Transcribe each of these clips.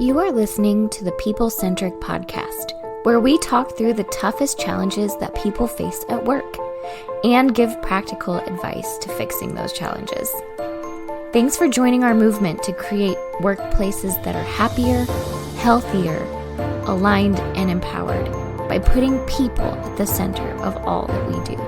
You are listening to the People Centric Podcast, where we talk through the toughest challenges that people face at work and give practical advice to fixing those challenges. Thanks for joining our movement to create workplaces that are happier, healthier, aligned, and empowered by putting people at the center of all that we do.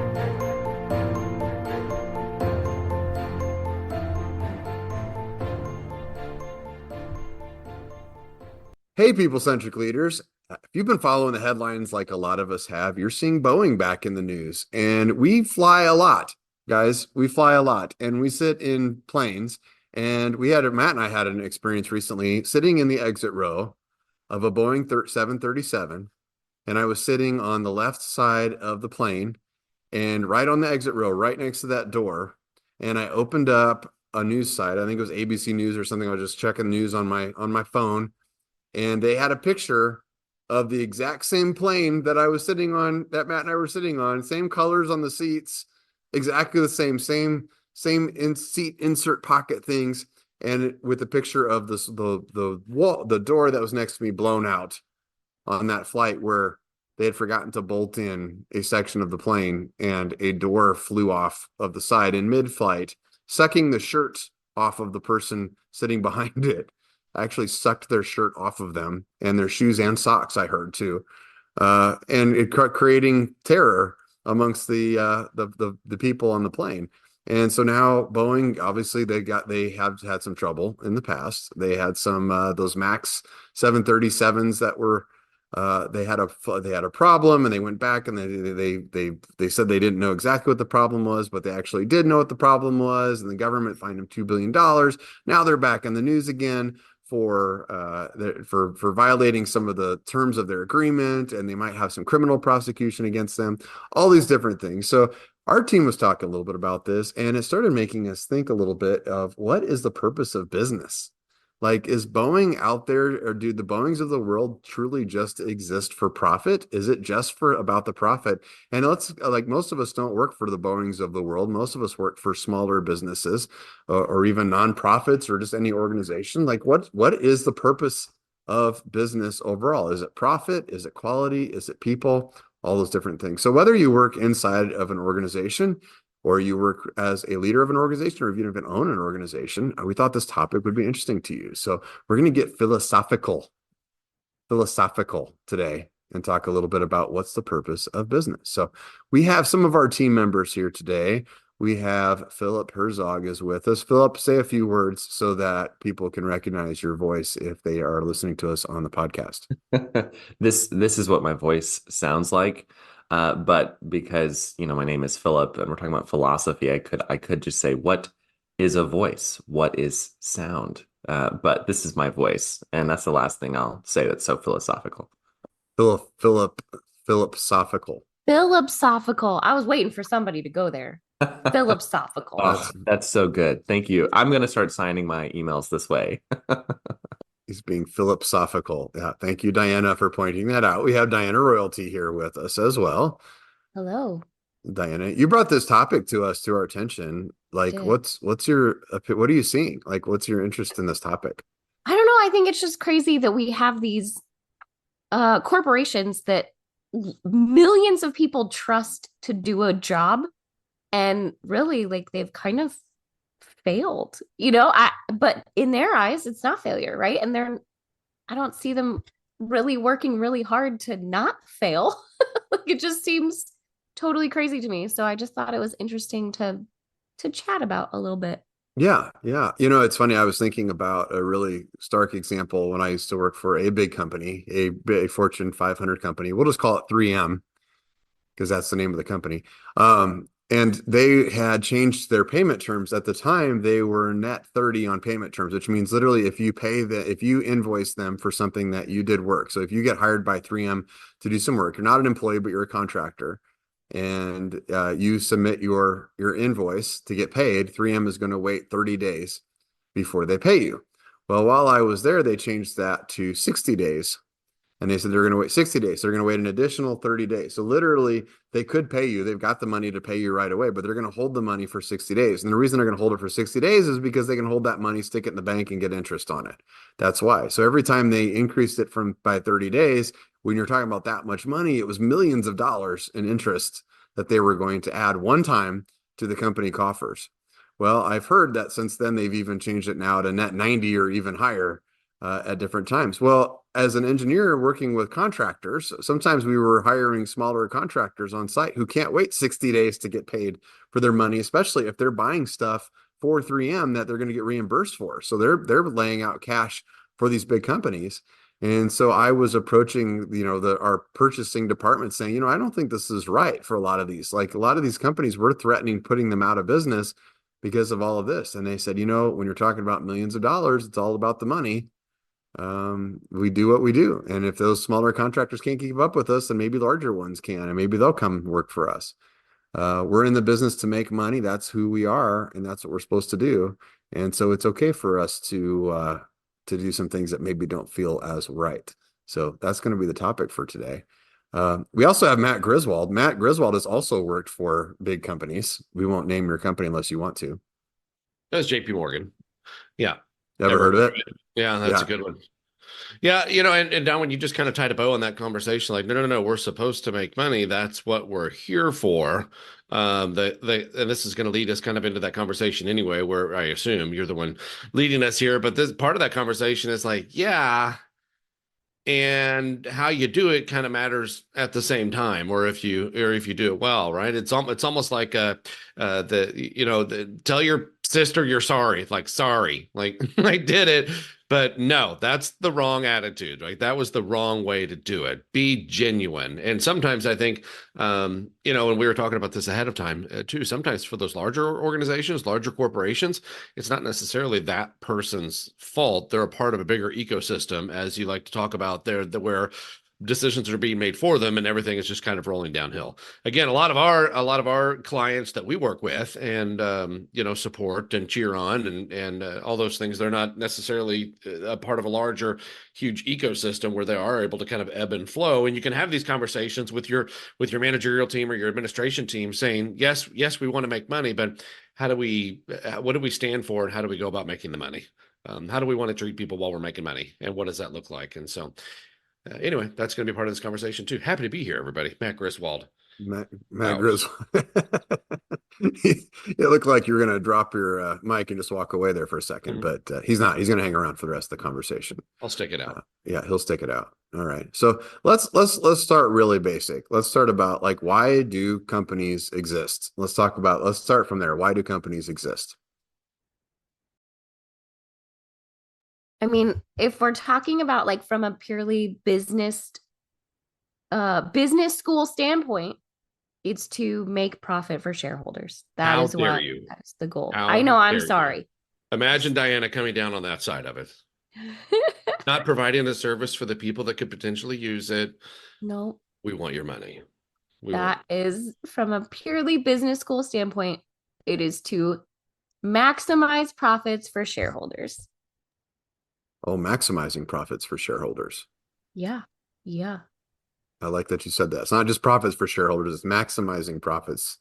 Hey, people-centric leaders. If you've been following the headlines like a lot of us have, you're seeing Boeing back in the news. And we fly a lot, guys. We fly a lot. And we sit in planes. And Matt and I had an experience recently sitting in the exit row of a Boeing 737. And I was sitting on the left side of the plane and right on the exit row, right next to that door. And I opened up a news site. I think it was ABC News or something. I was just checking news on my phone. And they had a picture of the exact same plane that I was sitting on, that Matt and I were sitting on, same colors on the seats, exactly the same seat insert pocket things, and with a picture of the door that was next to me blown out on that flight where they had forgotten to bolt in a section of the plane and a door flew off of the side in mid-flight, sucking the shirt off of the person sitting behind it. Actually sucked their shirt off of them and their shoes and socks, I heard too. And it creating terror amongst the people on the plane. And so now Boeing, obviously they have had some trouble in the past. They had some those Max 737s that were they had a problem, and they went back and they said they didn't know exactly what the problem was, but they actually did know what the problem was, and the government fined them $2 billion. Now they're back in the news again for violating some of the terms of their agreement, and they might have some criminal prosecution against them, all these different things. So our team was talking a little bit about this, and it started making us think a little bit of what is the purpose of business? Like, is Boeing out there, or do the Boeings of the world truly just exist for profit? Is it just about the profit? And most of us don't work for the Boeings of the world. Most of us work for smaller businesses or even nonprofits or just any organization. Like, what is the purpose of business overall? Is it profit? Is it quality? Is it people? All those different things. So whether you work inside of an organization or you work as a leader of an organization, or if you even own an organization, we thought this topic would be interesting to you. So we're going to get philosophical today and talk a little bit about what's the purpose of business. So we have some of our team members here today. We have Philip Herzog is with us. Philip, say a few words so that people can recognize your voice if they are listening to us on the podcast. This is what my voice sounds like. But because, my name is Philip and we're talking about philosophy, I could just say, what is a voice? What is sound? But this is my voice. And that's the last thing I'll say that's so philosophical. Philosophical. Philosophical. I was waiting for somebody to go there. Philosophical. Oh, that's so good. Thank you. I'm going to start signing my emails this way. He's being philosophical. Yeah. Thank you, Diana, for pointing that out. We have Diana Royalty here with us as well. Hello. Diana, you brought this topic to our attention. Like, what are you seeing? Like, what's your interest in this topic? I don't know. I think it's just crazy that we have these corporations that millions of people trust to do a job, and really, like, they've kind of failed, but in their eyes, it's not failure, right? And I don't see them really working really hard to not fail. Like, it just seems totally crazy to me. So I just thought it was interesting to chat about a little bit. Yeah. It's funny. I was thinking about a really stark example when I used to work for a big company, a big Fortune 500 company. We'll just call it 3M because that's the name of the company. And they had changed their payment terms. At the time, they were net 30 on payment terms, which means literally if you invoice them for something that you did work. So if you get hired by 3M to do some work, you're not an employee, but you're a contractor, and you submit your invoice to get paid, 3M is going to wait 30 days before they pay you. Well, while I was there, they changed that to 60 days And they said they're going to wait 60 days. So they're going to wait an additional 30 days. So literally, they could pay you. They've got the money to pay you right away, but they're going to hold the money for 60 days. And the reason they're going to hold it for 60 days is because they can hold that money, stick it in the bank, and get interest on it. That's why. So every time they increased it by 30 days, when you're talking about that much money, it was millions of dollars in interest that they were going to add one time to the company coffers. Well, I've heard that since then they've even changed it now to net 90 or even higher at different times. Well, as an engineer working with contractors, sometimes we were hiring smaller contractors on site who can't wait 60 days to get paid for their money, especially if they're buying stuff for 3M that they're going to get reimbursed for. So they're laying out cash for these big companies. And so I was approaching, our purchasing department saying, I don't think this is right for a lot of these. Like a lot of these companies, we're threatening putting them out of business because of all of this. And they said, when you're talking about millions of dollars, it's all about the money. We do what we do. And if those smaller contractors can't keep up with us, then maybe larger ones can, and maybe they'll come work for us. We're in the business to make money. That's who we are, and that's what we're supposed to do. And so it's okay for us to do some things that maybe don't feel as right. So that's going to be the topic for today. We also have Matt Griswold. Matt Griswold has also worked for big companies. We won't name your company unless you want to. That's JP Morgan. Yeah. Never heard of it? Yeah, that's a good one. Yeah, and Don, when you just kind of tied a bow on that conversation, like, no, we're supposed to make money. That's what we're here for. And this is going to lead us kind of into that conversation anyway, where I assume you're the one leading us here. But this part of that conversation is like, yeah, and how you do it kind of matters at the same time, or if you do it well, right? It's almost like tell your sister you're sorry, like sorry, like I did it, but no, that's the wrong attitude, right? That was the wrong way to do it. Be genuine. And sometimes I think, and we were talking about this ahead of time too, sometimes for those larger organizations, larger corporations, it's not necessarily that person's fault. They're a part of a bigger ecosystem, as you like to talk about there, where decisions are being made for them and everything is just kind of rolling downhill. Again, a lot of our clients that we work with and support and cheer on and all those things, they're not necessarily a part of a larger huge ecosystem where they are able to kind of ebb and flow. And you can have these conversations with your managerial team or your administration team saying, yes, we want to make money, but what do we stand for and how do we go about making the money? How do we want to treat people while we're making money? And what does that look like? And so anyway, that's going to be part of this conversation too. Happy to be here, everybody. Matt Griswold. Matt Griswold. It looked like you were going to drop your mic and just walk away there for a second, but he's not. He's going to hang around for the rest of the conversation. I'll stick it out. Yeah, he'll stick it out. All right. So let's start really basic. Let's start about like, why do companies exist? Let's start from there. Why do companies exist? I mean, if we're talking about like from a purely business school standpoint, it's to make profit for shareholders. That is the goal. I know, I'm sorry. Imagine Diana coming down on that side of it. Not providing a service for the people that could potentially use it. No. We want your money. That is from a purely business school standpoint, it is to maximize profits for shareholders. Oh, maximizing profits for shareholders. Yeah. I like that you said that. It's not just profits for shareholders, it's maximizing profits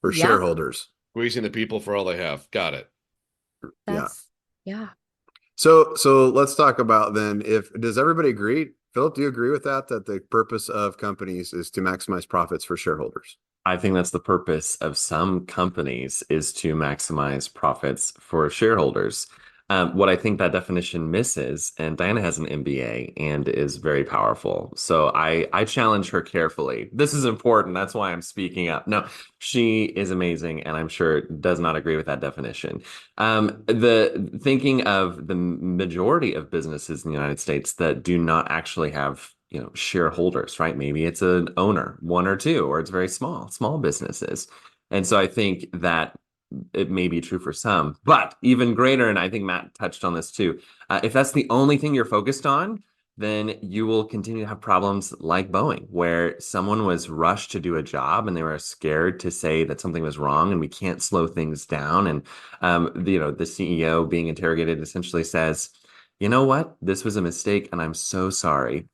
for shareholders. Squeezing the people for all they have. Got it. Yeah. So let's talk about then, does everybody agree? Philip, do you agree with that the purpose of companies is to maximize profits for shareholders? I think that's the purpose of some companies, is to maximize profits for shareholders. What I think that definition misses, and Diana has an MBA and is very powerful, so I challenge her carefully. This is important. That's why I'm speaking up. No, she is amazing, and I'm sure does not agree with that definition. The thinking of the majority of businesses in the United States that do not actually have shareholders, right? Maybe it's an owner, one or two, or it's very small businesses. And so I think that it may be true for some, but even greater, and I think Matt touched on this too, if that's the only thing you're focused on, then you will continue to have problems like Boeing, where someone was rushed to do a job and they were scared to say that something was wrong and we can't slow things down. And the CEO being interrogated essentially says, you know what? This was a mistake and I'm so sorry.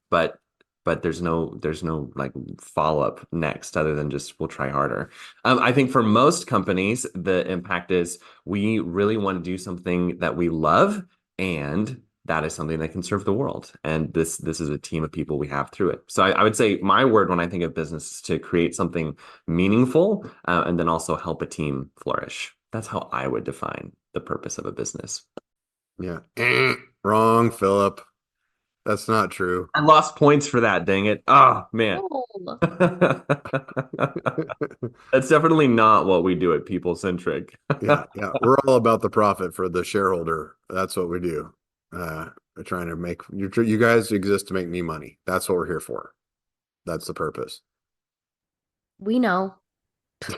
But there's no like follow-up next other than just we'll try harder. I think for most companies, the impact is we really want to do something that we love, and that is something that can serve the world. And this is a team of people we have through it. So I would say my word when I think of business is to create something meaningful, and then also help a team flourish. That's how I would define the purpose of a business. Yeah. Wrong, Philip. That's not true. I lost points for that, dang it. Oh, man. Oh, That's definitely not what we do at People Centric. Yeah. We're all about the profit for the shareholder. That's what we do. We're trying to make you guys exist to make me money. That's what we're here for. That's the purpose. we know. That's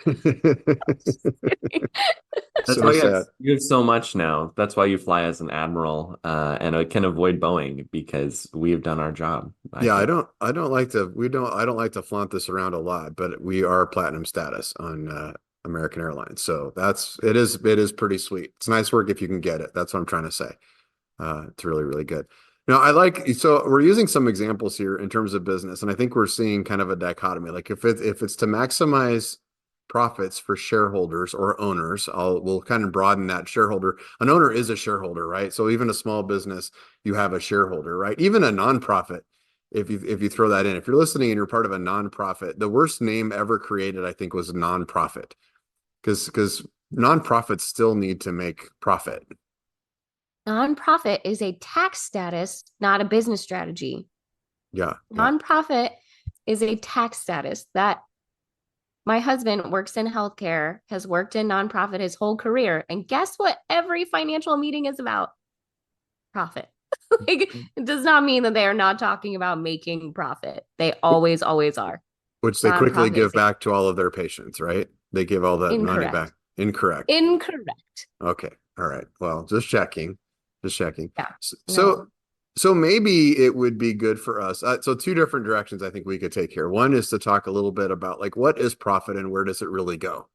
So why sad. you have so much now. That's why you fly as an admiral, and I can avoid Boeing because we have done our job. Yeah, think. I don't like to flaunt this around a lot, but we are platinum status on American Airlines. So it is pretty sweet. It's nice work if you can get it. That's what I'm trying to say. It's really, really good. Now, so we're using some examples here in terms of business, and I think we're seeing kind of a dichotomy. Like if it's to maximize profits for shareholders or owners, we'll kind of broaden that shareholder. An owner is a shareholder, right? So even a small business, you have a shareholder, right? Even a nonprofit, if you throw that in, if you're listening and you're part of a nonprofit, the worst name ever created, I think, was nonprofit, because nonprofits still need to make profit. Nonprofit is a tax status, not a business strategy. Yeah. Nonprofit is a tax status. That my husband works in healthcare, has worked in nonprofit his whole career. And guess what every financial meeting is about? Profit. Like, it does not mean that they are not talking about making profit. They always, always are. Which they quickly Nonprofit give is back to all of their patients, right? They give all that money back. incorrect. Incorrect. Okay. All right. Well, just checking. Yeah. So maybe it would be good for us. So two different directions I think we could take here. One is to talk a little bit about like what is profit and where does it really go?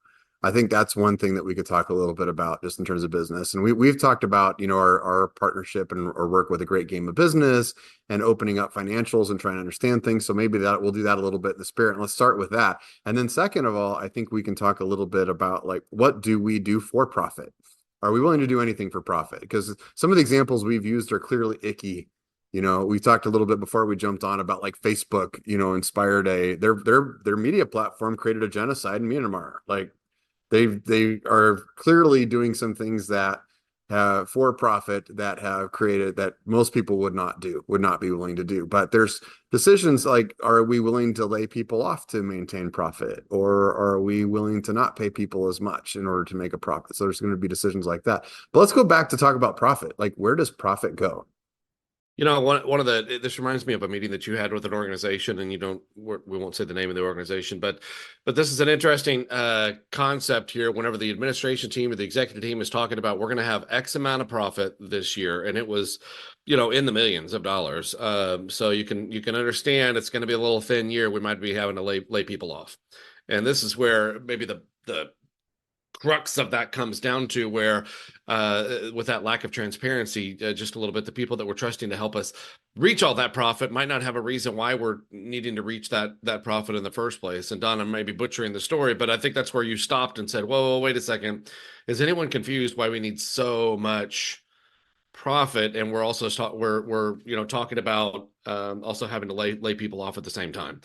I think that's one thing that we could talk a little bit about just in terms of business. And we've talked about, our partnership and our work with a great game of business and opening up financials and trying to understand things. So maybe we'll do that a little bit in the spirit. And let's start with that. And then second of all, I think we can talk a little bit about like, what do we do for profit? Are we willing to do anything for profit? Because some of the examples we've used are clearly icky. We talked a little bit before we jumped on about like Facebook, inspired their media platform created a genocide in Myanmar. Like they are clearly doing some things that have for profit that have created that most people would not be willing to do. But there's decisions like, are we willing to lay people off to maintain profit, or are we willing to not pay people as much in order to make a profit? So there's going to be decisions like that. But let's go back to talk about profit. Like, where does profit go? This reminds me of a meeting that you had with an organization, and we won't say the name of the organization, but this is an interesting concept here. Whenever the administration team or the executive team is talking about, we're going to have X amount of profit this year, and it was, in the millions of dollars. So you can understand it's going to be a little thin year. We might be having to lay people off, and this is where maybe the crux of that comes down to where with that lack of transparency, just a little bit, the people that we're trusting to help us reach all that profit might not have a reason why we're needing to reach that profit in the first place. And Don, I may be butchering the story, but I think that's where you stopped and said, whoa, wait a second. Is anyone confused why we need so much profit? And we're also we're talking about also having to lay people off at the same time.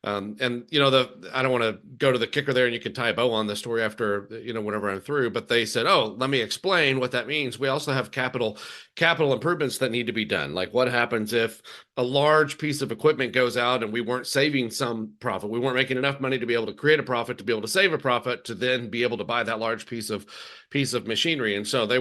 And I don't want to go to the kicker there, and you can tie a bow on the story after, whenever I'm through, but they said, oh, let me explain what that means. We also have capital improvements that need to be done. Like, what happens if a large piece of equipment goes out and we weren't saving some profit? We weren't making enough money to be able to create a profit, to be able to save a profit, to then be able to buy that large piece of machinery. And so they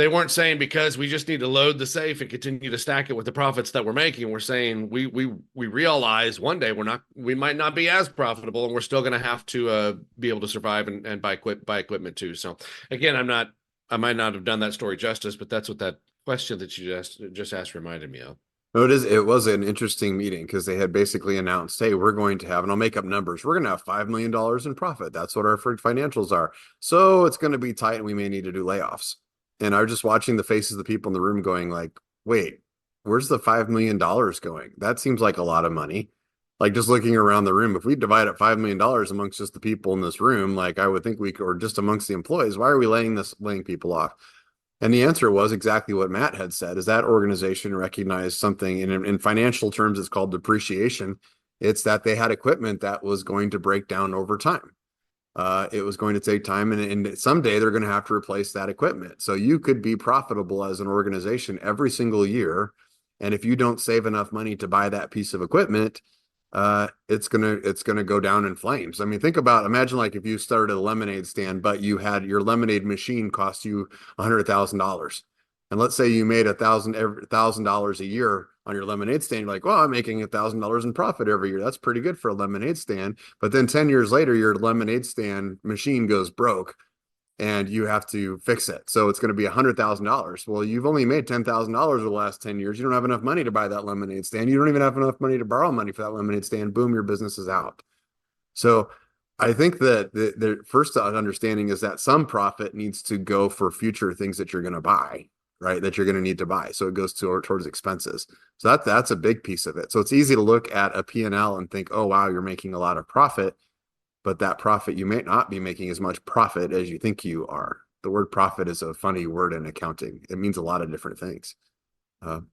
weren't saying because we just need to load the safe and continue to stack it with the profits that we're making. We're saying we realize one day we might not be as profitable, and we're still going to have to be able to survive and buy equipment too. So again, I might not have done that story justice, but that's what that question that you just asked reminded me of. No, it was an interesting meeting because they had basically announced, hey, we're going to have, and I'll make up numbers, we're going to have $5 million in profit. That's what our financials are. So it's going to be tight and we may need to do layoffs. And I was just watching the faces of the people in the room going like, wait, where's the $5 million going? That seems like a lot of money. Like just looking around the room, if we divide up $5 million amongst just the people in this room, like I would think we could, or just amongst the employees, why are we laying people off? And the answer was exactly what Matt had said, is that organization recognized something in financial terms, it's called depreciation. It's that they had equipment that was going to break down over time. It was going to take time, and someday they're going to have to replace that equipment. So you could be profitable as an organization every single year. And if you don't save enough money to buy that piece of equipment, it's gonna go down in flames. I mean, imagine like if you started a lemonade stand, but you had your lemonade machine cost you $100,000, and let's say you made $1,000 a year on your lemonade stand. You're like, well, I'm making $1,000 in profit every year. That's pretty good for a lemonade stand. But then 10 years later, your lemonade stand machine goes broke and you have to fix it. So it's going to be $100,000. Well, you've only made $10,000 over the last 10 years. You don't have enough money to buy that lemonade stand. You don't even have enough money to borrow money for that lemonade stand. Boom, your business is out. So I think that the first understanding is that some profit needs to go for future things that you're going to buy, right? That you're going to need to buy. So it goes towards expenses. So that's a big piece of it. So it's easy to look at a P&L and think, oh, wow, you're making a lot of profit. But that profit, you may not be making as much profit as you think you are. The word profit is a funny word in accounting. It means a lot of different things.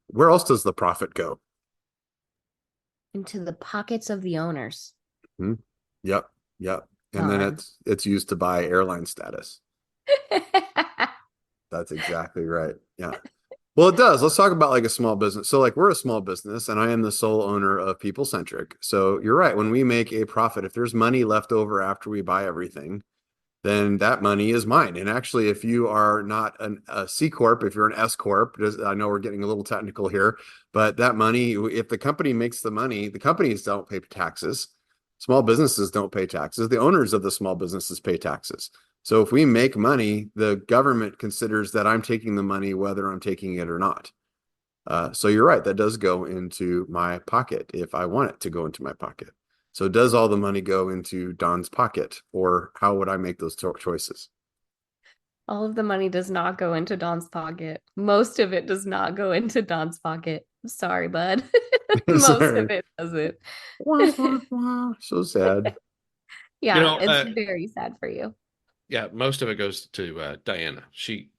Where else does the profit go? Into the pockets of the owners. Hmm. Yep. And then it's used to buy airline status. That's exactly right. Yeah. Well, it does. Let's talk about like a small business. So like we're a small business and I am the sole owner of People Centric. So you're right. When we make a profit, if there's money left over after we buy everything, then that money is mine. And actually, if you are not a C Corp, if you're an S Corp, I know we're getting a little technical here, but that money, if the company makes the money, the companies don't pay taxes. Small businesses don't pay taxes. The owners of the small businesses pay taxes. So if we make money, the government considers that I'm taking the money, whether I'm taking it or not. So you're right. That does go into my pocket if I want it to go into my pocket. So does all the money go into Don's pocket, or how would I make those choices? All of the money does not go into Don's pocket. Most of it does not go into Don's pocket. Sorry, bud. Most of it doesn't. So sad. Yeah, it's very sad for you. Yeah, most of it goes to Diana.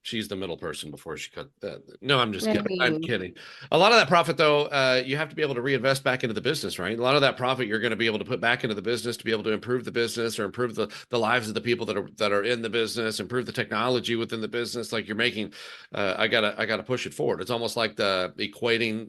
She's the middle person before she cut that. No, I'm just kidding. I'm kidding. A lot of that profit, though, you have to be able to reinvest back into the business, right? A lot of that profit you're going to be able to put back into the business to be able to improve the business or improve the lives of the people that are in the business, improve the technology within the business. Like you're making, I gotta push it forward. It's almost like the equating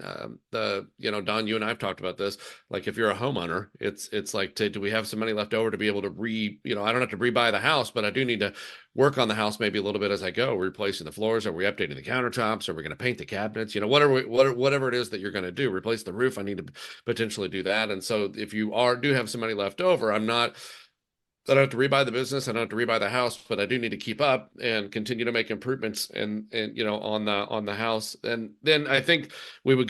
Don, you and I've talked about this. Like if you're a homeowner, it's like, do we have some money left over to be able to I don't have to rebuy the house, but I do need to work on the house maybe a little bit as I go. We're replacing the floors. Are we updating the countertops? Are we going to paint the cabinets? Whatever it is that you're going to do, replace the roof. I need to potentially do that. And so if you do have some money left over, I don't have to rebuy the business. I don't have to rebuy the house, but I do need to keep up and continue to make improvements and on the house. And then I think we would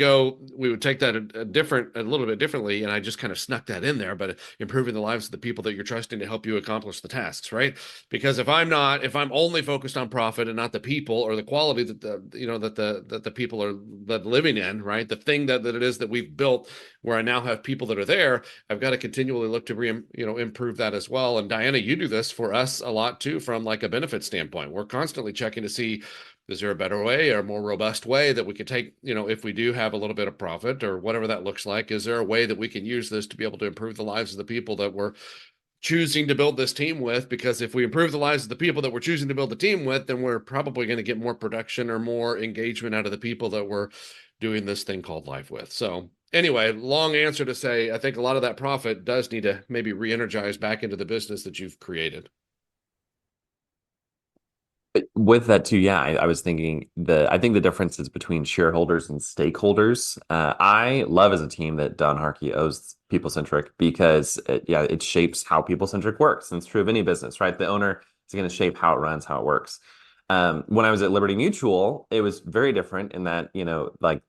take that a little bit differently. And I just kind of snuck that in there, but improving the lives of the people that you're trusting to help you accomplish the tasks, right? Because if I'm only focused on profit and not the people or the quality that the people are living in, right? The thing that it is that we've built where I now have people that are there, I've got to continually look to improve that as well. And Diana, you do this for us a lot too, from like a benefit standpoint. We're constantly checking to see, is there a better way or a more robust way that we could take, if we do have a little bit of profit or whatever that looks like, is there a way that we can use this to be able to improve the lives of the people that we're choosing to build this team with? Because if we improve the lives of the people that we're choosing to build the team with, then we're probably going to get more production or more engagement out of the people that we're doing this thing called life with. So anyway, long answer to say, I think a lot of that profit does need to maybe re-energize back into the business that you've created. With that too, yeah, I was thinking I think the difference is between shareholders and stakeholders. I love as a team that Don Harkey owes People Centric because it shapes how People Centric works. And it's true of any business, right? The owner is going to shape how it runs, how it works. When I was at Liberty Mutual, it was very different in that, like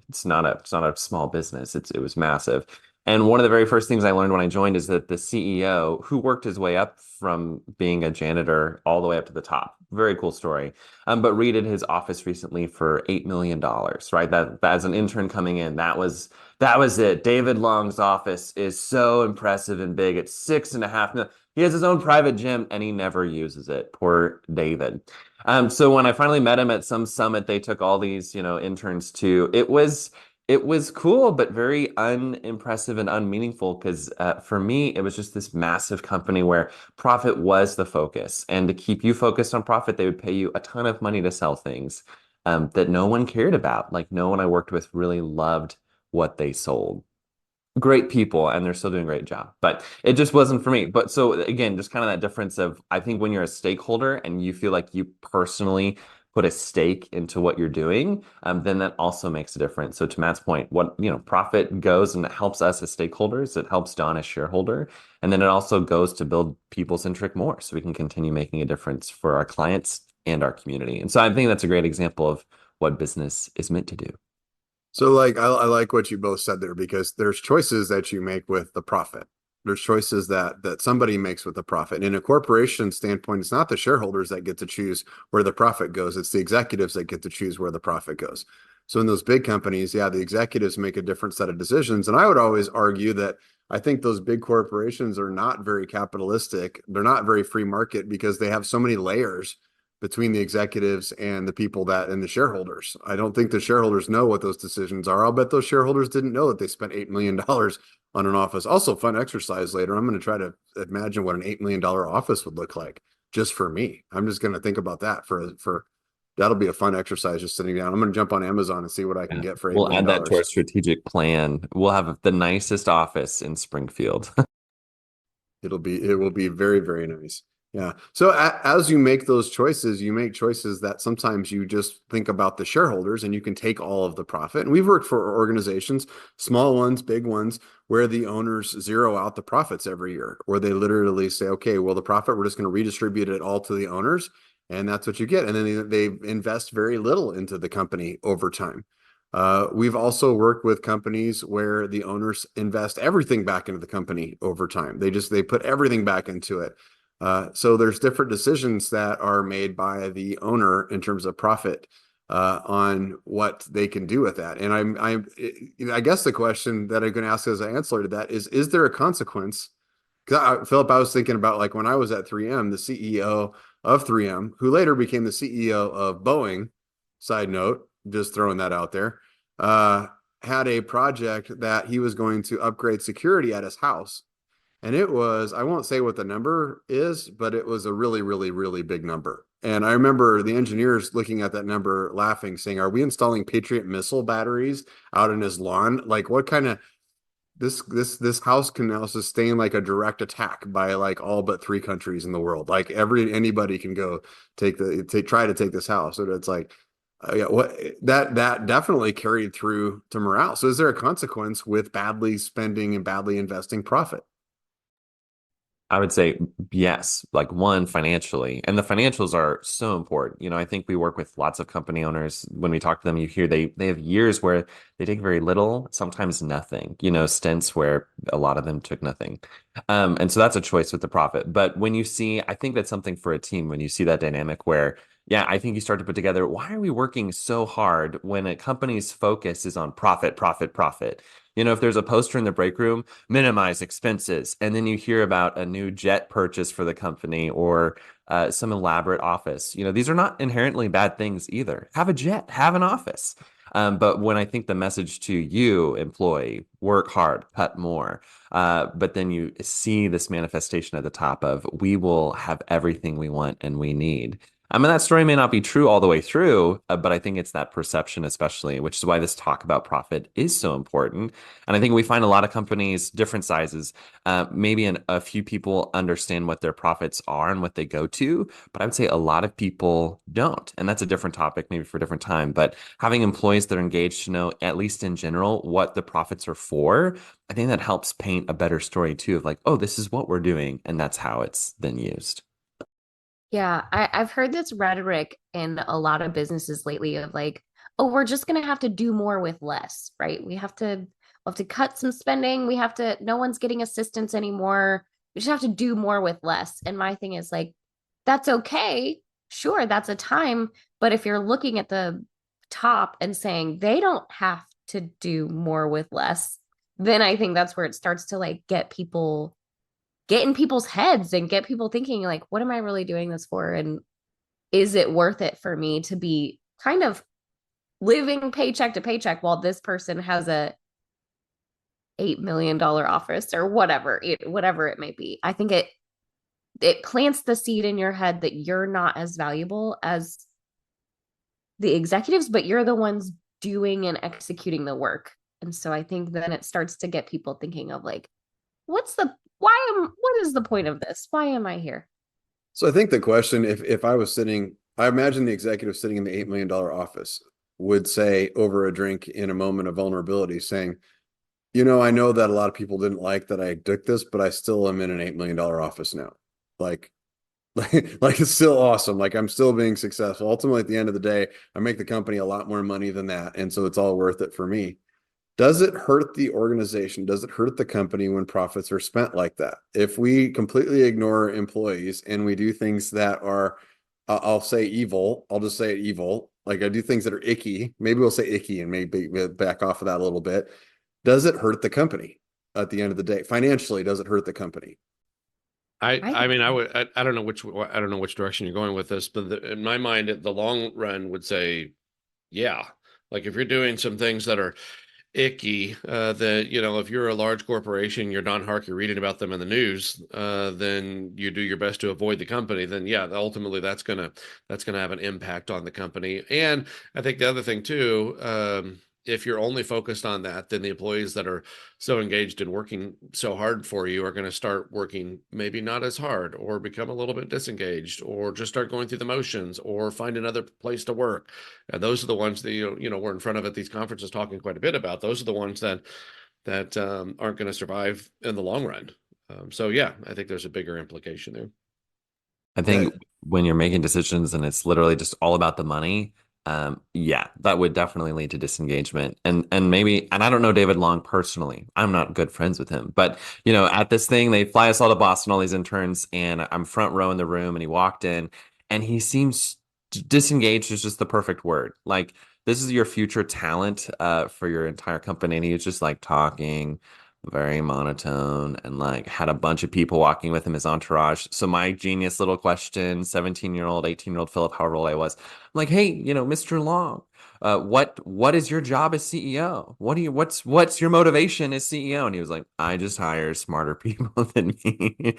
it's not a small business. It was massive. And one of the very first things I learned when I joined is that the CEO, who worked his way up from being a janitor all the way up to the top, very cool story, but redid his office recently for $8 million, right? That as an intern coming in, that was it. David Long's office is so impressive and big. It's 6.5 million. He has his own private gym and he never uses it. Poor David. So when I finally met him at some summit, they took all these, interns to. It was cool, but very unimpressive and unmeaningful because for me, it was just this massive company where profit was the focus. And to keep you focused on profit, they would pay you a ton of money to sell things that no one cared about. Like no one I worked with really loved what they sold. Great people, and they're still doing a great job, but it just wasn't for me. But so again, just kind of that difference of I think when you're a stakeholder and you feel like you personally put a stake into what you're doing, then that also makes a difference. So to Matt's point, what profit goes and it helps us as stakeholders, it helps Don as shareholder, and then it also goes to build people centric more, so we can continue making a difference for our clients and our community. And so I think that's a great example of what business is meant to do. So like I like what you both said there, because there's choices that you make with the profit. There's choices that somebody makes with the profit. In a corporation standpoint, it's not the shareholders that get to choose where the profit goes. It's the executives that get to choose where the profit goes. So in those big companies, yeah, the executives make a different set of decisions. And I would always argue that I think those big corporations are not very capitalistic. They're not very free market because they have so many layers between the executives and the people that and the shareholders. I don't think the shareholders know what those decisions are. I'll bet those shareholders didn't know that they spent $8 million on an office. Also, fun exercise later. I'm going to try to imagine what an $8 million office would look like just for me. I'm just going to think about that for that'll be a fun exercise just sitting down. I'm going to jump on Amazon and see what I can get for $8 We'll million. add that to our strategic plan. We'll have the nicest office in Springfield. It will be very, very nice. Yeah. So as you make those choices, you make choices that sometimes you just think about the shareholders and you can take all of the profit. And we've worked for organizations, small ones, big ones, where the owners zero out the profits every year, where they literally say, okay, well, the profit, we're just going to redistribute it all to the owners. And that's what you get. And then they invest very little into the company over time. We've also worked with companies where the owners invest everything back into the company over time. They put everything back into it. So there's different decisions that are made by the owner in terms of profit on what they can do with that. And I guess the question that I'm going to ask as an answer to that is there a consequence? Because Philip, I was thinking about like when I was at 3M, the CEO of 3M, who later became the CEO of Boeing, side note, just throwing that out there, had a project that he was going to upgrade security at his house. And it was, I won't say what the number is, but it was a really, really, really big number. And I remember the engineers looking at that number, laughing, saying, are we installing Patriot missile batteries out in his lawn? Like what kind of, this house can now sustain like a direct attack by like all but 3 countries in the world. Like anybody can go try to take this house. And it's like, yeah, that definitely carried through to morale. So is there a consequence with badly spending and badly investing profit? I would say yes, like one financially, and the financials are so important. I think we work with lots of company owners. When we talk to them, you hear they have years where they take very little, sometimes nothing, stints where a lot of them took nothing. And so that's a choice with the profit. But when you see, I think that's something for a team when you see that dynamic where, yeah, I think you start to put together, why are we working so hard when a company's focus is on profit, profit, profit? If there's a poster in the break room, minimize expenses, and then you hear about a new jet purchase for the company or some elaborate office. These are not inherently bad things either. Have a jet, have an office. But when I think the message to you, employee, work hard, cut more, but then you see this manifestation at the top of, we will have everything we want and we need. I mean, that story may not be true all the way through, but I think it's that perception, especially, which is why this talk about profit is so important. And I think we find a lot of companies, different sizes, maybe a few people understand what their profits are and what they go to, but I would say a lot of people don't. And that's a different topic, maybe for a different time. But having employees that are engaged to know, at least in general, what the profits are for, I think that helps paint a better story too of like, oh, this is what we're doing, and that's how it's then used. Yeah, I've heard this rhetoric in a lot of businesses lately of like, oh, we're just going to have to do more with less, right? we'll have to cut some spending. No one's getting assistance anymore. We just have to do more with less. And my thing is like, that's okay. Sure, that's a time. But if you're looking at the top and saying they don't have to do more with less, then I think that's where it starts to like get in people's heads and get people thinking like, what am I really doing this for? And is it worth it for me to be kind of living paycheck to paycheck while this person has a $8 million office or whatever it may be? I think it plants the seed in your head that you're not as valuable as the executives, but you're the ones doing and executing the work. And so I think then it starts to get people thinking of like, what is the point of this? Why am I here? So I think the question, if I was sitting, I imagine the executive sitting in the $8 million office would say over a drink in a moment of vulnerability saying, I know that a lot of people didn't like that I took this, but I still am in an $8 million office now. Like it's still awesome. Like I'm still being successful. Ultimately, at the end of the day, I make the company a lot more money than that. And so it's all worth it for me. Does it hurt the organization? Does it hurt the company when profits are spent like that? If we completely ignore employees and we do things that are, I'll say evil, I'll just say it evil. Like I do things that are icky. Maybe we'll say icky and maybe we'll back off of that a little bit. Does it hurt the company at the end of the day? Financially, does it hurt the company? I mean, I don't know which direction you're going with this, but in my mind, the long run would say, yeah. Like if you're doing some things that are icky, that if you're a large corporation, you're Don Hark, you're reading about them in the news, then you do your best to avoid the company. Then yeah, ultimately that's gonna have an impact on the company. And I think the other thing too, if you're only focused on that, then the employees that are so engaged in working so hard for you are going to start working maybe not as hard or become a little bit disengaged or just start going through the motions or find another place to work. And those are the ones that, we're in front of at these conferences talking quite a bit about. Those are the ones that aren't going to survive in the long run. So yeah, I think there's a bigger implication there. I think when you're making decisions and it's literally just all about the money, yeah, that would definitely lead to disengagement. And maybe, and I don't know David Long personally. I'm not good friends with him, but at this thing, they fly us all to Boston, all these interns, and I'm front row in the room, and he walked in, and he seems disengaged is just the perfect word. Like this is your future talent for your entire company, and he was just like talking very monotone and like had a bunch of people walking with him, his entourage. So my genius little question, 17-year-old, 18-year-old Philip, however old I was, I'm like, hey, Mr. Long, what is your job as CEO? What's your motivation as CEO? And he was like, I just hire smarter people than me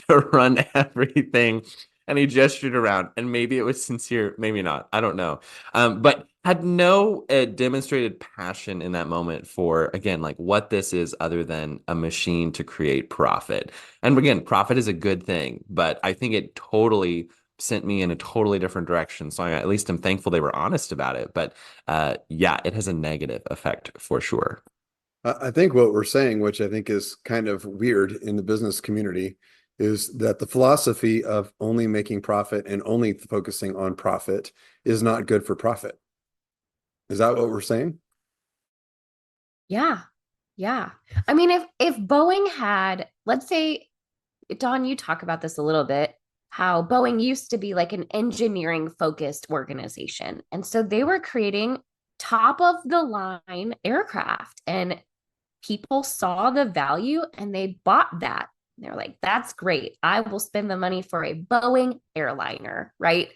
to run everything. And he gestured around, and maybe it was sincere, maybe not. I don't know. But had no demonstrated passion in that moment for, again, like what this is other than a machine to create profit. And again, profit is a good thing, but I think it totally sent me in a totally different direction. So I at least am thankful they were honest about it. But yeah, it has a negative effect for sure. I think what we're saying, which I think is kind of weird in the business community, is that the philosophy of only making profit and only focusing on profit is not good for profit. Is that what we're saying? Yeah. Yeah. I mean, if Boeing had, let's say, Don, you talk about this a little bit, how Boeing used to be like an engineering focused organization. And so they were creating top of the line aircraft, and people saw the value and they bought that. They're like, that's great. I will spend the money for a Boeing airliner, right?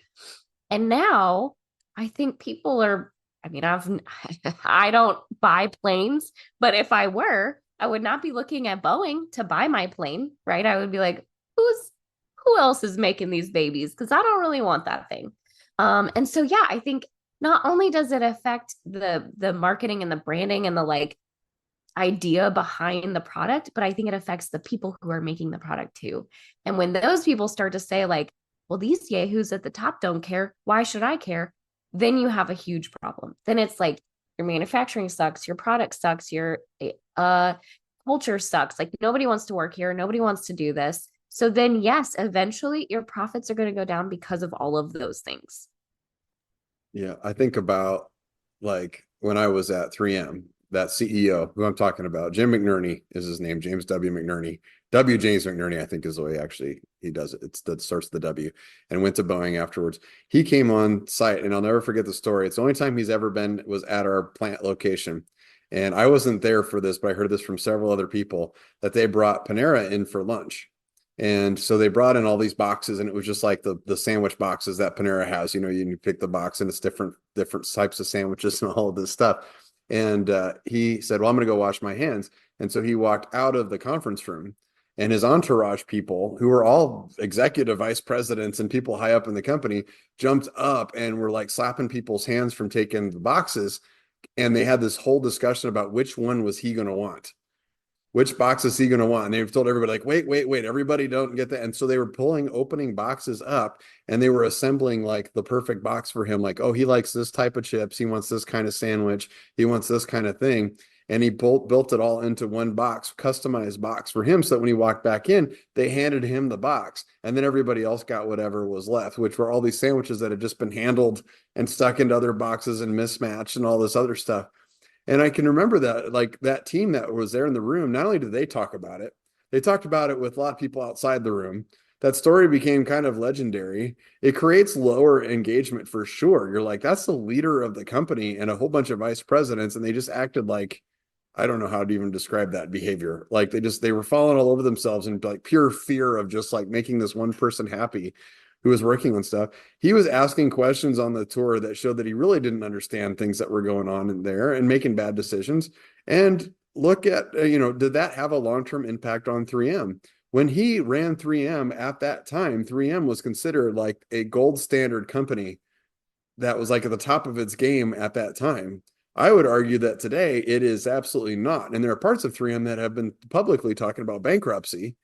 And now I think people are, I mean, I don't buy planes, but if I were, I would not be looking at Boeing to buy my plane, right? I would be like, who else is making these babies? Because I don't really want that thing. And so yeah, I think not only does it affect the marketing and the branding and the like idea behind the product, but I think it affects the people who are making the product too. And when those people start to say like, well, these yahoos at the top don't care, why should I care? Then you have a huge problem. Then it's like your manufacturing sucks, your product sucks, your culture sucks. Like nobody wants to work here, nobody wants to do this. So then yes, eventually your profits are going to go down because of all of those things. Yeah, I think about like when I was at 3M, that CEO who I'm talking about, Jim McNerney is his name, James W. McNerney. James McNerney, I think is the way actually he does it. It starts the W, and went to Boeing afterwards. He came on site, and I'll never forget the story. It's the only time he's ever been was at our plant location. And I wasn't there for this, but I heard this from several other people that they brought Panera in for lunch. And so they brought in all these boxes, and it was just like the sandwich boxes that Panera has. You know, you pick the box and it's different types of sandwiches and all of this stuff. And he said, well, I'm going to go wash my hands. And so he walked out of the conference room, and his entourage people, who were all executive vice presidents and people high up in the company, jumped up and were like slapping people's hands from taking the boxes. And they had this whole discussion about which one was he going to want. Which box is he going to want? And they've told everybody, like, wait, everybody don't get that. And so they were opening boxes up, and they were assembling like the perfect box for him. Like, oh, he likes this type of chips. He wants this kind of sandwich. He wants this kind of thing. And he built it all into one box, customized box for him. So that when he walked back in, they handed him the box, and then everybody else got whatever was left, which were all these sandwiches that had just been handled and stuck into other boxes and mismatched and all this other stuff. And I can remember that, like, that team that was there in the room, not only did they talk about it, they talked about it with a lot of people outside the room. That story became kind of legendary. It creates lower engagement for sure. You're like, that's the leader of the company and a whole bunch of vice presidents, and they just acted like, I don't know how to even describe that behavior. Like they were falling all over themselves in like pure fear of just like making this one person happy who was working on stuff. He was asking questions on the tour that showed that he really didn't understand things that were going on in there and making bad decisions. And look at, did that have a long-term impact on 3M? When he ran 3M at that time, 3M was considered like a gold standard company that was like at the top of its game at that time. I would argue that today it is absolutely not. And there are parts of 3M that have been publicly talking about bankruptcy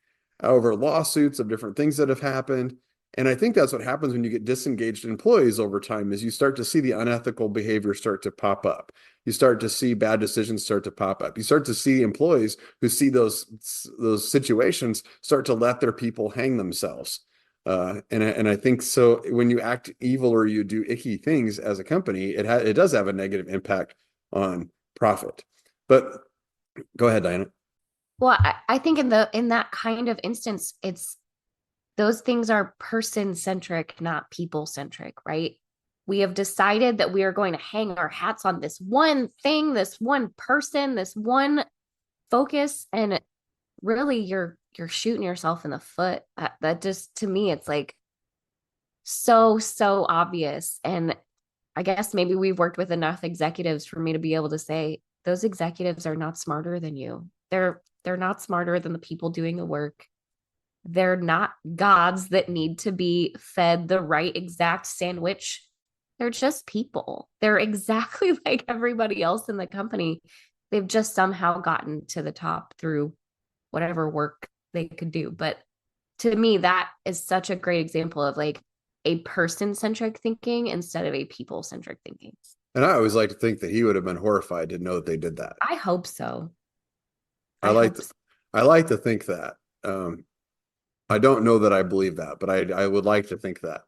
over lawsuits of different things that have happened. And I think that's what happens when you get disengaged employees over time, is you start to see the unethical behavior start to pop up. You start to see bad decisions start to pop up. You start to see employees who see those situations start to let their people hang themselves. And I think so when you act evil or you do icky things as a company, it does have a negative impact on profit. But go ahead, Diana. Well, I think in that kind of instance, those things are person-centric, not people-centric, right? We have decided that we are going to hang our hats on this one thing, this one person, this one focus, and really you're shooting yourself in the foot. That just, to me, it's like so obvious. And I guess maybe we've worked with enough executives for me to be able to say those executives are not smarter than you. They're not smarter than the people doing the work. They're not gods that need to be fed the right exact sandwich. They're just people. They're exactly like everybody else in the company. They've just somehow gotten to the top through whatever work they could do. But to me, that is such a great example of like a person-centric thinking instead of a people-centric thinking. And I always like to think that he would have been horrified to know that they did that. I hope so. I like to think that. I don't know that I believe that, but I would like to think that.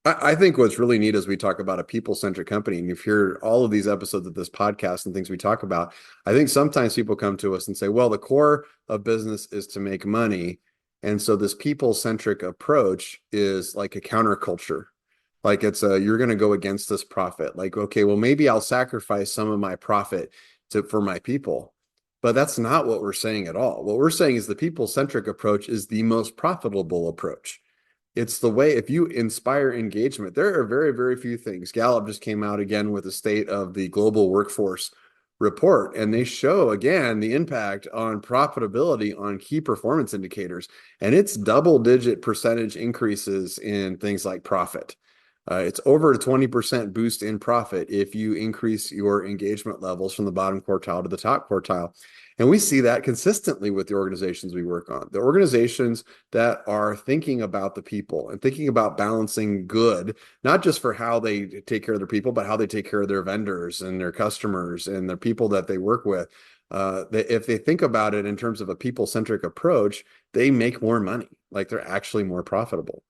I think what's really neat is we talk about a people-centric company, and you've heard all of these episodes of this podcast and things we talk about. I think sometimes people come to us and say, well, the core of business is to make money. And so this people-centric approach is like a counterculture. Like you're going to go against this profit. Like, okay, well, maybe I'll sacrifice some of my profit for my people. But that's not what we're saying at all. What we're saying is the people-centric approach is the most profitable approach. It's the way, if you inspire engagement, there are very, very few things. Gallup just came out again with the state of the global workforce report, and they show again the impact on profitability on key performance indicators. And it's double-digit percentage increases in things like profit. It's over a 20% boost in profit if you increase your engagement levels from the bottom quartile to the top quartile. And we see that consistently with the organizations we work on. The organizations that are thinking about the people and thinking about balancing good, not just for how they take care of their people, but how they take care of their vendors and their customers and the people that they work with. If they think about it in terms of a people-centric approach, they make more money. Like they're actually more profitable.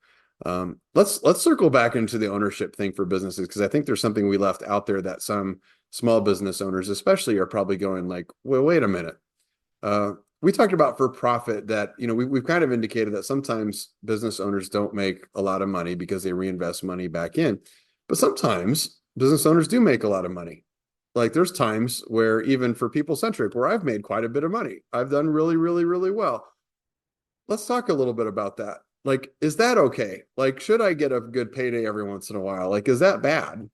Let's circle back into the ownership thing for businesses, because I think there's something we left out there that some small business owners especially are probably going like, well, wait a minute. We talked about for profit that, we've kind of indicated that sometimes business owners don't make a lot of money because they reinvest money back in. But sometimes business owners do make a lot of money. Like there's times where even for People Centric, where I've made quite a bit of money, I've done really, really, really well. Let's talk a little bit about that. Like, is that okay? Like, should I get a good payday every once in a while? Like, is that bad?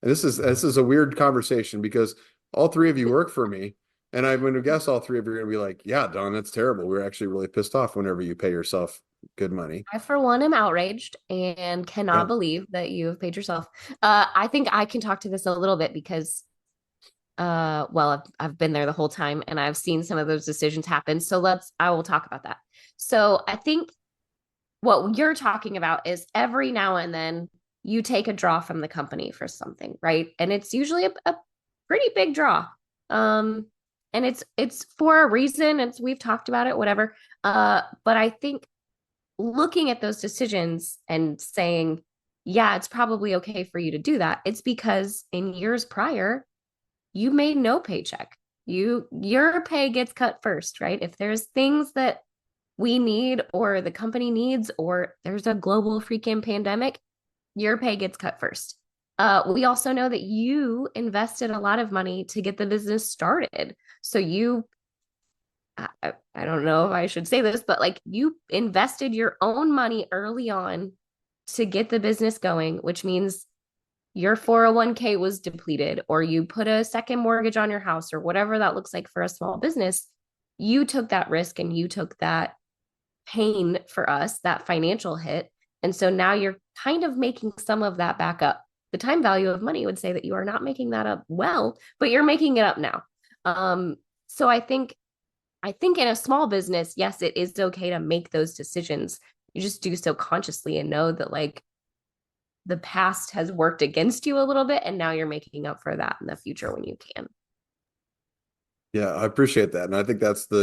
And this is a weird conversation because all three of you work for me. And I'm going to guess all three of you are going to be like, yeah, Don, that's terrible. We're actually really pissed off whenever you pay yourself good money. I, for one, am outraged and cannot believe that you have paid yourself. I think I can talk to this a little bit because, well, I've been there the whole time and I've seen some of those decisions happen. So I will talk about that. So I think what you're talking about is every now and then you take a draw from the company for something, right? And it's usually a pretty big draw. And it's for a reason. We've talked about it, whatever. But I think looking at those decisions and saying, yeah, it's probably okay for you to do that. It's because in years prior, you made no paycheck. Your pay gets cut first, right? If there's things that we need or the company needs or there's a global freaking pandemic, your pay gets cut first. We also know that you invested a lot of money to get the business started. So I don't know if I should say this, but like you invested your own money early on to get the business going, which means your 401k was depleted or you put a second mortgage on your house or whatever that looks like for a small business. You took that risk and you took that pain for us, that financial hit. And so now you're kind of making some of that back up. The time value of money would say that you are not making that up well, but you're making it up now. So I think in a small business, yes, it is okay to make those decisions. You just do so consciously and know that like the past has worked against you a little bit and now you're making up for that in the future when you can. Yeah, I appreciate that. And I think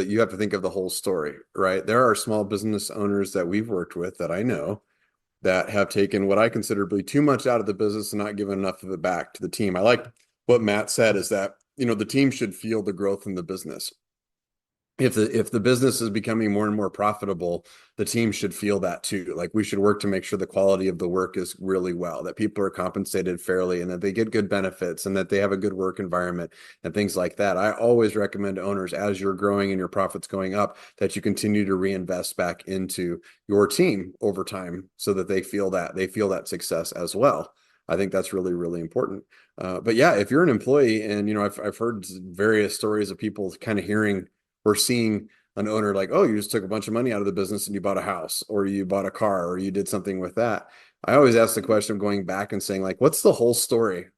you have to think of the whole story, right? There are small business owners that we've worked with that I know that have taken what I consider to be too much out of the business and not given enough of it back to the team. I like what Matt said is that, the team should feel the growth in the business. If the business is becoming more and more profitable, the team should feel that too. Like we should work to make sure the quality of the work is really well, that people are compensated fairly and that they get good benefits and that they have a good work environment and things like that. I always recommend to owners as you're growing and your profits going up that you continue to reinvest back into your team over time so that they feel that success as well. I think that's really, really important. But yeah, if you're an employee and, I've heard various stories of people kind of hearing or seeing an owner like, oh, you just took a bunch of money out of the business and you bought a house or you bought a car or you did something with that. I always ask the question of going back and saying like, what's the whole story?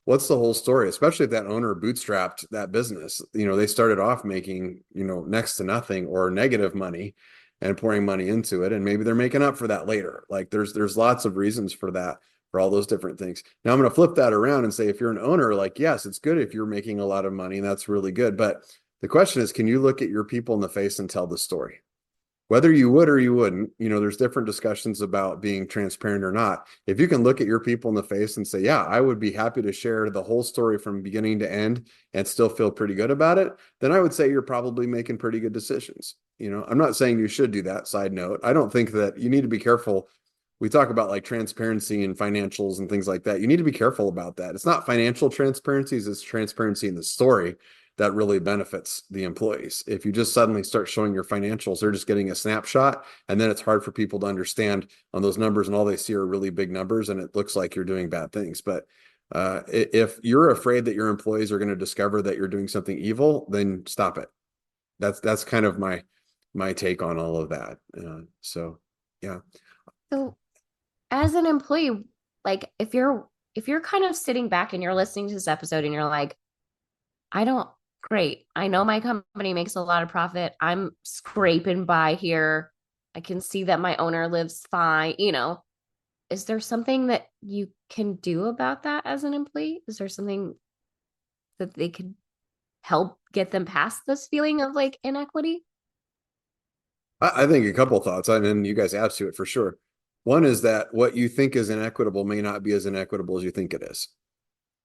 What's the whole story? Especially if that owner bootstrapped that business. They started off making, next to nothing or negative money and pouring money into it. And maybe they're making up for that later. Like there's lots of reasons for that, for all those different things. Now I'm going to flip that around and say, if you're an owner, like, yes, it's good if you're making a lot of money and that's really good. But the question is, can you look at your people in the face and tell the story? Whether you would or you wouldn't, there's different discussions about being transparent or not. If you can look at your people in the face and say, yeah, I would be happy to share the whole story from beginning to end and still feel pretty good about it, then I would say you're probably making pretty good decisions. I'm not saying you should do that. Side note, I don't think that you need to be careful. We talk about like transparency and financials and things like that. You need to be careful about that. It's not financial transparencies, it's transparency in the story that really benefits the employees. If you just suddenly start showing your financials, they're just getting a snapshot. And then it's hard for people to understand on those numbers and all they see are really big numbers and it looks like you're doing bad things. But if you're afraid that your employees are going to discover that you're doing something evil, then stop it. That's kind of my take on all of that. So, yeah. So as an employee, like if you're kind of sitting back and you're listening to this episode and you're like, great. I know my company makes a lot of profit. I'm scraping by here. I can see that my owner lives fine. Is there something that you can do about that as an employee? Is there something that they could help get them past this feeling of like inequity? I think a couple of thoughts, and then you guys add to it for sure. One is that what you think is inequitable may not be as inequitable as you think it is.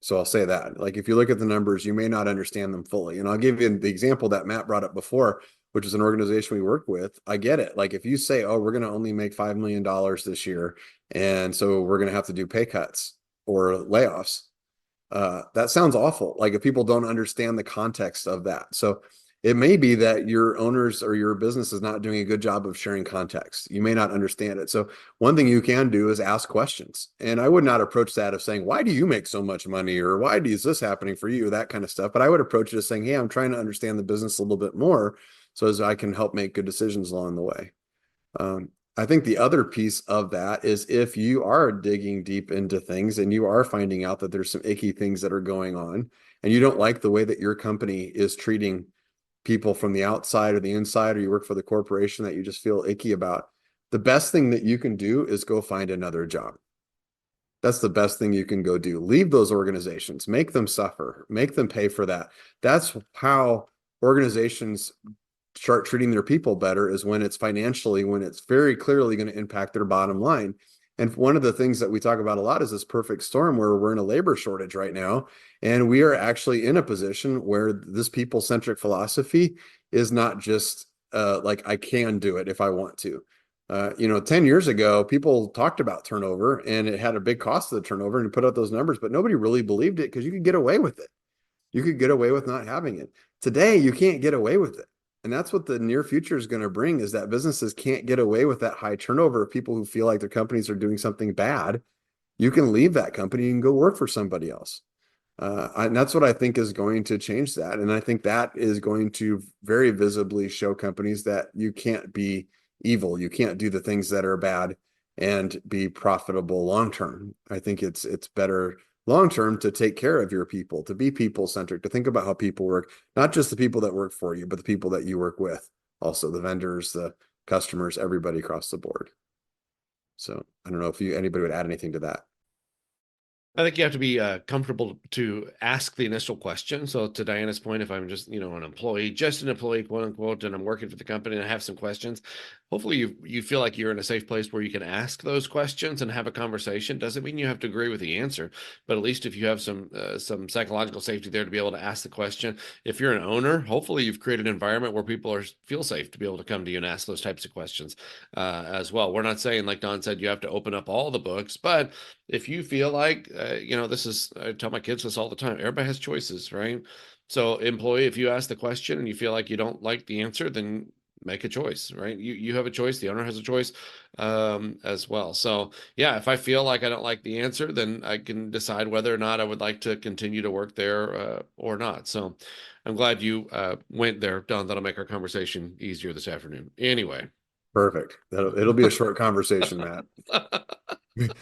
So I'll say that. Like, if you look at the numbers, you may not understand them fully. And I'll give you the example that Matt brought up before, which is an organization we work with. I get it. Like, if you say, oh, we're going to only make $5 million this year, and so we're going to have to do pay cuts or layoffs, that sounds awful. Like, if people don't understand the context of that. So it may be that your owners or your business is not doing a good job of sharing context. You may not understand it. So one thing you can do is ask questions. And I would not approach that of saying, why do you make so much money? Or why is this happening for you? That kind of stuff. But I would approach it as saying, hey, I'm trying to understand the business a little bit more so as I can help make good decisions along the way. I think the other piece of that is if you are digging deep into things and you are finding out that there's some icky things that are going on and you don't like the way that your company is treating people from the outside or the inside, or you work for the corporation that you just feel icky about, the best thing that you can do is go find another job. That's the best thing you can go do. Leave those organizations, make them suffer, make them pay for that. That's how organizations start treating their people better, is when it's financially, when it's very clearly going to impact their bottom line. And one of the things that we talk about a lot is this perfect storm where we're in a labor shortage right now. And we are actually in a position where this people-centric philosophy is not just like, I can do it if I want to. 10 years ago, people talked about turnover and it had a big cost of the turnover and put out those numbers, but nobody really believed it because you could get away with it. You could get away with not having it. Today, you can't get away with it. And that's what the near future is going to bring, is that businesses can't get away with that high turnover of people who feel like their companies are doing something bad. You can leave that company and go work for somebody else. And that's what I think is going to change that. And I think that is going to very visibly show companies that you can't be evil. You can't do the things that are bad and be profitable long term. I think it's better long term to take care of your people, to be people centric, to think about how people work, not just the people that work for you, but the people that you work with, also the vendors, the customers, everybody across the board. So I don't know if anybody would add anything to that. I think you have to be comfortable to ask the initial question. So to Diana's point, if I'm just, an employee, just an employee, quote unquote, and I'm working for the company and I have some questions, hopefully you feel like you're in a safe place where you can ask those questions and have a conversation. Doesn't mean you have to agree with the answer, but at least if you have some psychological safety there to be able to ask the question. If you're an owner, hopefully you've created an environment where people feel safe to be able to come to you and ask those types of questions as well. We're not saying, like Don said, you have to open up all the books, but if you feel like, I tell my kids this all the time, everybody has choices, right? So employee, if you ask the question and you feel like you don't like the answer, then make a choice, right? You have a choice. The owner has a choice as well. So yeah, if I feel like I don't like the answer, then I can decide whether or not I would like to continue to work there or not. So I'm glad you went there, Don. That'll make our conversation easier this afternoon. Anyway. Perfect. It'll be a short conversation, Matt.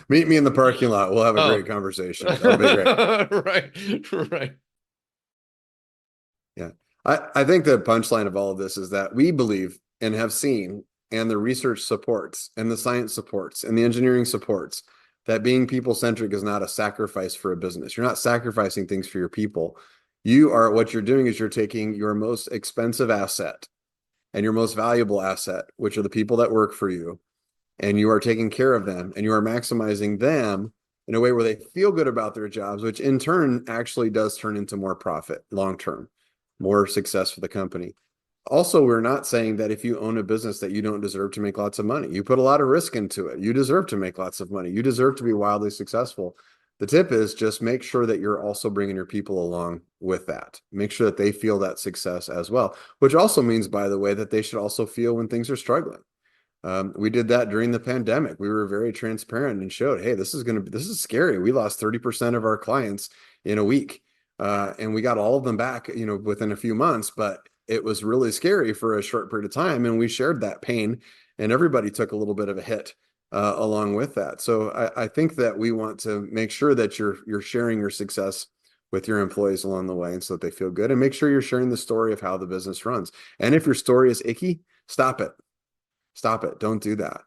Meet me in the parking lot. We'll have a great conversation. That'll be great. Right. Yeah. I think the punchline of all of this is that we believe and have seen, and the research supports, and the science supports, and the engineering supports, that being people-centric is not a sacrifice for a business. You're not sacrificing things for your people. What you're doing is you're taking your most expensive asset and your most valuable asset, which are the people that work for you, and you are taking care of them, and you are maximizing them in a way where they feel good about their jobs, which in turn actually does turn into more profit long-term, more success for the company. Also, we're not saying that if you own a business that you don't deserve to make lots of money. You put a lot of risk into it. You deserve to make lots of money. You deserve to be wildly successful. The tip is just make sure that you're also bringing your people along with that. Make sure that they feel that success as well, which also means, by the way, that they should also feel when things are struggling. We did that during the pandemic. We were very transparent and showed, hey, this is scary. We lost 30% of our clients in a week. And we got all of them back, within a few months, but it was really scary for a short period of time. And we shared that pain, and everybody took a little bit of a hit along with that. So I think that we want to make sure that you're sharing your success with your employees along the way, and so that they feel good, and make sure you're sharing the story of how the business runs. And if your story is icky, stop it. Stop it. Don't do that.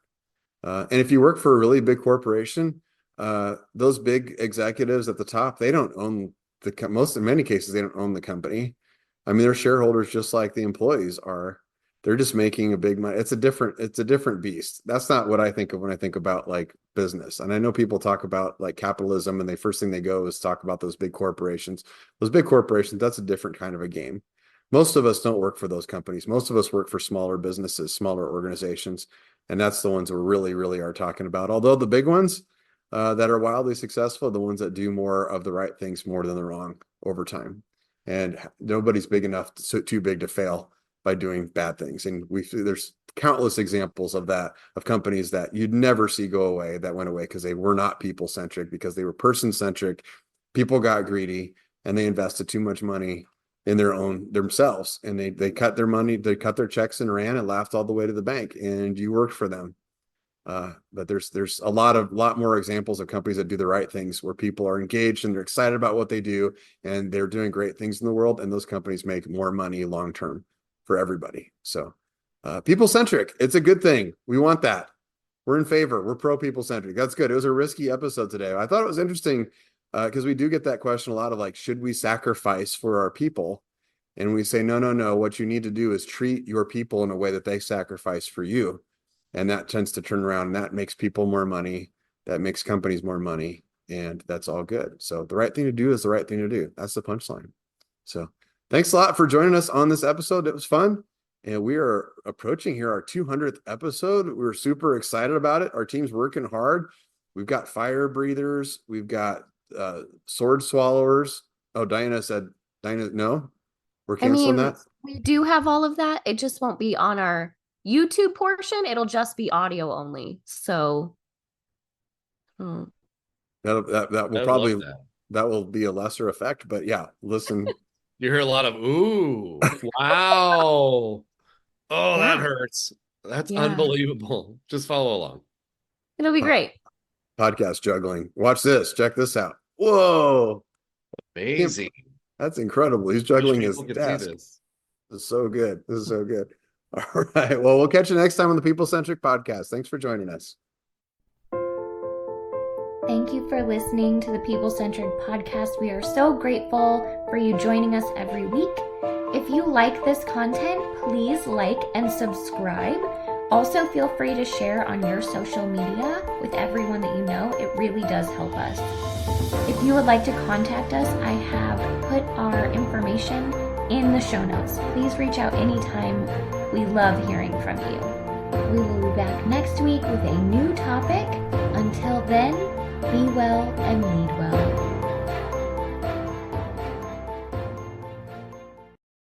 And if you work for a really big corporation, those big executives at the top, they don't own in many cases, they don't own the company. I mean, they're shareholders just like the employees are. they're just making a big money. It's a different beast. That's not what I think of when I think about like business. And I know people talk about like capitalism, and the first thing they go is talk about those big corporations. Those big corporations, that's a different kind of a game. Most of us don't work for those companies. Most of us work for smaller businesses, smaller organizations. And that's the ones we really, really are talking about. Although the big ones that are wildly successful, the ones that do more of the right things more than the wrong over time. And nobody's big enough, too big to fail by doing bad things. And there's countless examples of that, of companies that you'd never see go away, that went away because they were not people centric, because they were person centric. People got greedy and they invested too much money in themselves, and they cut their money, they cut their checks and ran and laughed all the way to the bank, and you worked for them. But there's a lot more examples of companies that do the right things, where people are engaged and they're excited about what they do, and they're doing great things in the world, and those companies make more money long term for everybody. So people centric, it's a good thing. We want that. We're in favor. We're pro people centric. That's good. It was a risky episode today. I thought it was interesting because we do get that question a lot of like, should we sacrifice for our people? And we say, no. What you need to do is treat your people in a way that they sacrifice for you. And that tends to turn around, and that makes people more money. That makes companies more money. And that's all good. So the right thing to do is the right thing to do. That's the punchline. So thanks a lot for joining us on this episode. It was fun. And we are approaching here our 200th episode. We're super excited about it. Our team's working hard. We've got fire breathers. We've got sword swallowers. Oh, Diana, no, we're canceling that. We do have all of that. It just won't be on our YouTube portion. It'll just be audio only. So that will probably that will be a lesser effect, but yeah, listen. You hear a lot of ooh, wow. Oh, that hurts. That's unbelievable. Just follow along. It'll be great. Podcast juggling. Watch this. Check this out. Whoa. Amazing. That's incredible. He's juggling his desk. This is so good. This is so good. All right. Well, we'll catch you next time on the People Centric Podcast. Thanks for joining us. Thank you for listening to the People Centric Podcast. We are so grateful for you joining us every week. If you like this content, please like and subscribe. Also, feel free to share on your social media with everyone that you know. It really does help us. If you would like to contact us, I have put our information in the show notes. Please reach out anytime. We love hearing from you. We will be back next week with a